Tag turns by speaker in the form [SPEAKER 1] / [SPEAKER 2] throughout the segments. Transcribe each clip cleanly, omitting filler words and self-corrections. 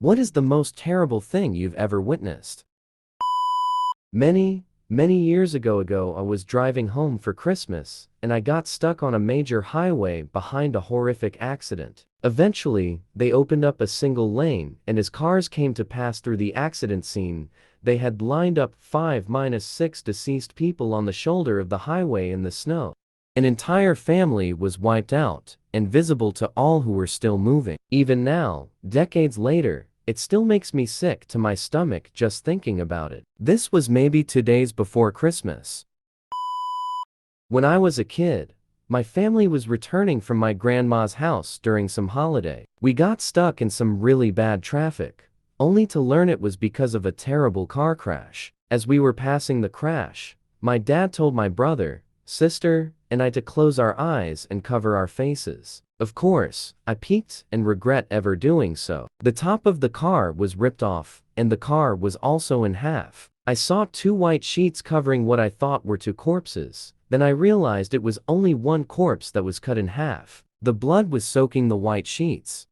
[SPEAKER 1] What is the most terrible thing you've ever witnessed? Many years ago, I was driving home for Christmas, and I got stuck on a major highway behind a horrific accident. Eventually, they opened up a single lane, and as cars came to pass through the accident scene, they had lined up 5-6 deceased people on the shoulder of the highway in the snow. An entire family was wiped out, and visible to all who were still moving. Even now, decades later, it still makes me sick to my stomach just thinking about it. This was maybe 2 days before Christmas. When I was a kid, my family was returning from my grandma's house during some holiday. We got stuck in some really bad traffic, only to learn it was because of a terrible car crash. As we were passing the crash, my dad told my brother, sister, and I to close our eyes and cover our faces. Of course, I peeked and regret ever doing so. The top of the car was ripped off, and the car was also in half. I saw 2 white sheets covering what I thought were 2 corpses. Then I realized it was only 1 corpse that was cut in half. The blood was soaking the white sheets.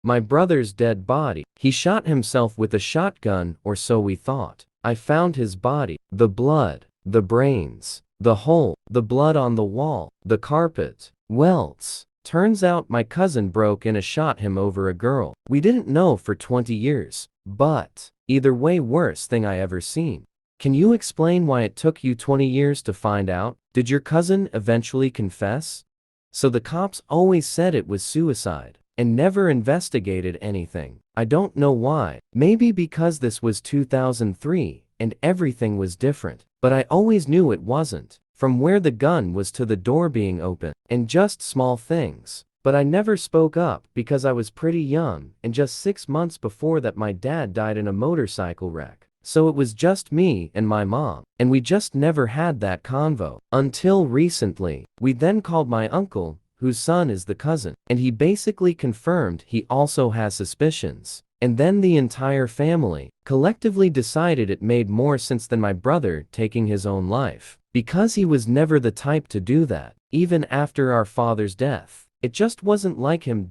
[SPEAKER 1] My brother's dead body. He shot himself with a shotgun, or so we thought. I found his body. The blood, the brains, the hole, the blood on the wall, the carpet, welts. Turns out my cousin broke in and shot him over a girl. We didn't know for 20 years, but either way, worst thing I ever seen. Can you explain why it took you 20 years to find out? Did your cousin eventually confess? So the cops always said it was suicide, and never investigated anything. I don't know why. Maybe because this was 2003, and everything was different. But I always knew it wasn't. From where the gun was to the door being open, and just small things. But I never spoke up because I was pretty young, and just 6 months before that my dad died in a motorcycle wreck. So it was just me and my mom, and we just never had that convo. Until recently, we then called my uncle, whose son is the cousin, and he basically confirmed he also has suspicions. And then the entire family collectively decided it made more sense than my brother taking his own life. Because he was never the type to do that, even after our father's death. It just wasn't like him.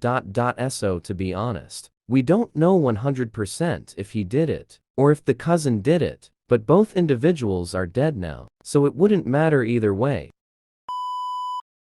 [SPEAKER 1] So to be honest, we don't know 100% if he did it, or if the cousin did it, but both individuals are dead now, so it wouldn't matter either way.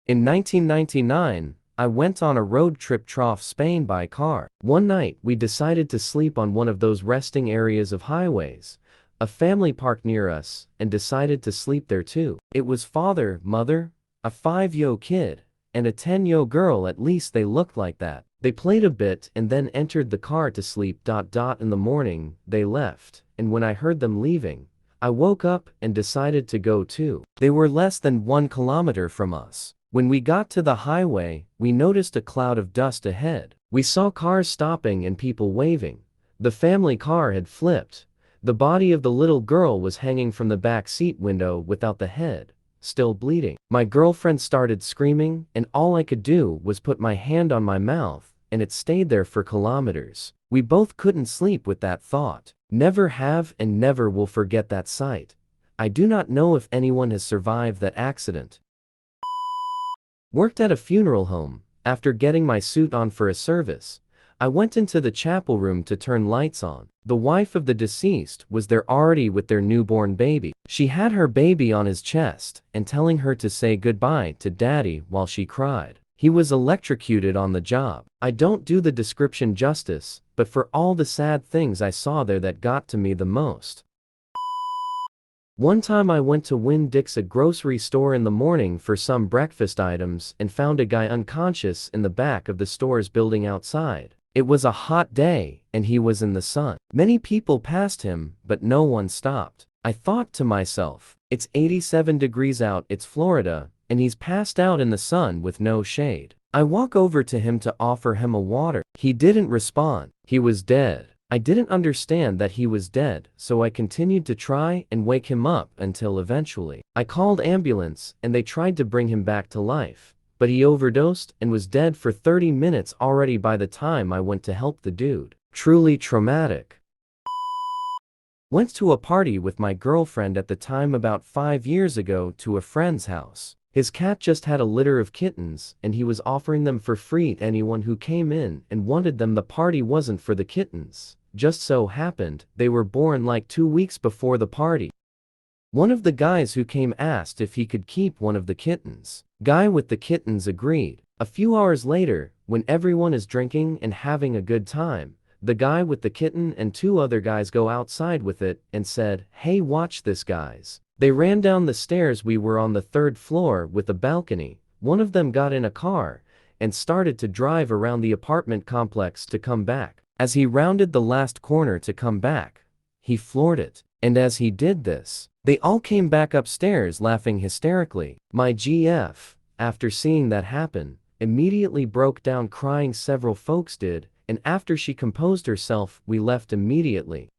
[SPEAKER 1] In 1999, I went on a road trip through Spain by car. One night, we decided to sleep on one of those resting areas of highways. A family parked near us, and decided to sleep there too. It was father, mother, a 5-year kid, and a 10-year girl. At least they looked like that. They played a bit and then entered the car to sleep. In the morning, they left, and when I heard them leaving, I woke up and decided to go too. They were less than 1 kilometer from us. When we got to the highway, we noticed a cloud of dust ahead. We saw cars stopping and people waving. The family car had flipped. The body of the little girl was hanging from the back seat window without the head, still bleeding. My girlfriend started screaming, and all I could do was put my hand on my mouth, and it stayed there for kilometers. We both couldn't sleep with that thought. Never have and never will forget that sight. I do not know if anyone has survived that accident. Worked at a funeral home. After getting my suit on for a service, I went into the chapel room to turn lights on. The wife of the deceased was there already with their newborn baby. She had her baby on his chest and telling her to say goodbye to daddy while she cried. He was electrocuted on the job. I don't do the description justice, but for all the sad things I saw there, that got to me the most. One time I went to Winn-Dixie, a grocery store in the morning for some breakfast items, and found a guy unconscious in the back of the store's building outside. It was a hot day, and he was in the sun. Many people passed him, but no one stopped. I thought to myself, it's 87 degrees out, it's Florida, and he's passed out in the sun with no shade. I walk over to him to offer him a water. He didn't respond. He was dead. I didn't understand that he was dead, so I continued to try and wake him up until eventually I called ambulance and they tried to bring him back to life. But he overdosed and was dead for 30 minutes already by the time I went to help the dude. Truly traumatic. Went to a party with my girlfriend at the time about 5 years ago to a friend's house. His cat just had a litter of kittens, and he was offering them for free to anyone who came in and wanted them. The party wasn't for the kittens. Just so happened, they were born like 2 weeks before the party. One of the guys who came asked if he could keep one of the kittens. Guy with the kittens agreed. A few hours later, when everyone is drinking and having a good time, the guy with the kitten and two other guys go outside with it and said, "Hey, watch this, guys." They ran down the stairs. We were on the 3rd floor with a balcony. One of them got in a car and started to drive around the apartment complex to come back. As he rounded the last corner to come back, he floored it. And as he did this, they all came back upstairs laughing hysterically. My GF, after seeing that happen, immediately broke down crying. Several folks did, and after she composed herself, we left immediately.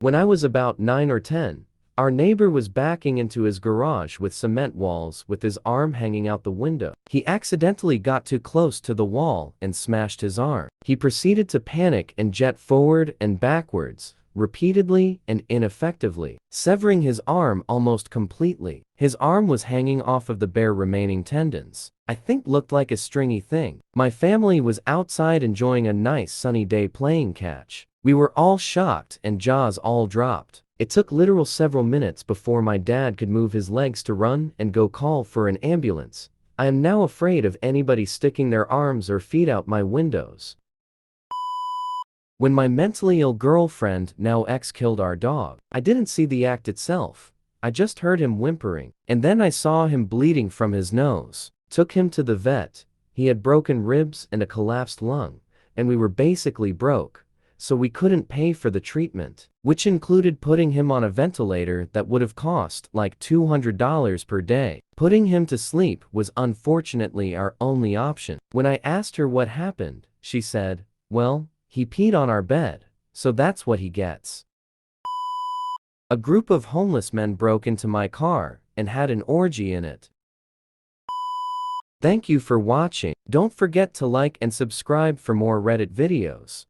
[SPEAKER 1] When I was about 9 or 10, our neighbor was backing into his garage with cement walls with his arm hanging out the window. He accidentally got too close to the wall and smashed his arm. He proceeded to panic and jet forward and backwards, repeatedly and ineffectively, severing his arm almost completely. His arm was hanging off of the bare remaining tendons. I think looked like a stringy thing. My family was outside enjoying a nice sunny day playing catch. We were all shocked and jaws all dropped. It took literal several minutes before my dad could move his legs to run and go call for an ambulance. I am now afraid of anybody sticking their arms or feet out my windows. When my mentally ill girlfriend, now ex, killed our dog, I didn't see the act itself. I just heard him whimpering, and then I saw him bleeding from his nose. Took him to the vet. He had broken ribs and a collapsed lung, and we were basically broke, so we couldn't pay for the treatment, which included putting him on a ventilator that would have cost like $200 per day. Putting him to sleep was unfortunately our only option. When I asked her what happened, she said, "Well, he peed on our bed, so that's what he gets." A group of homeless men broke into my car and had an orgy in it. Thank you for watching. Don't forget to like and subscribe for more Reddit videos.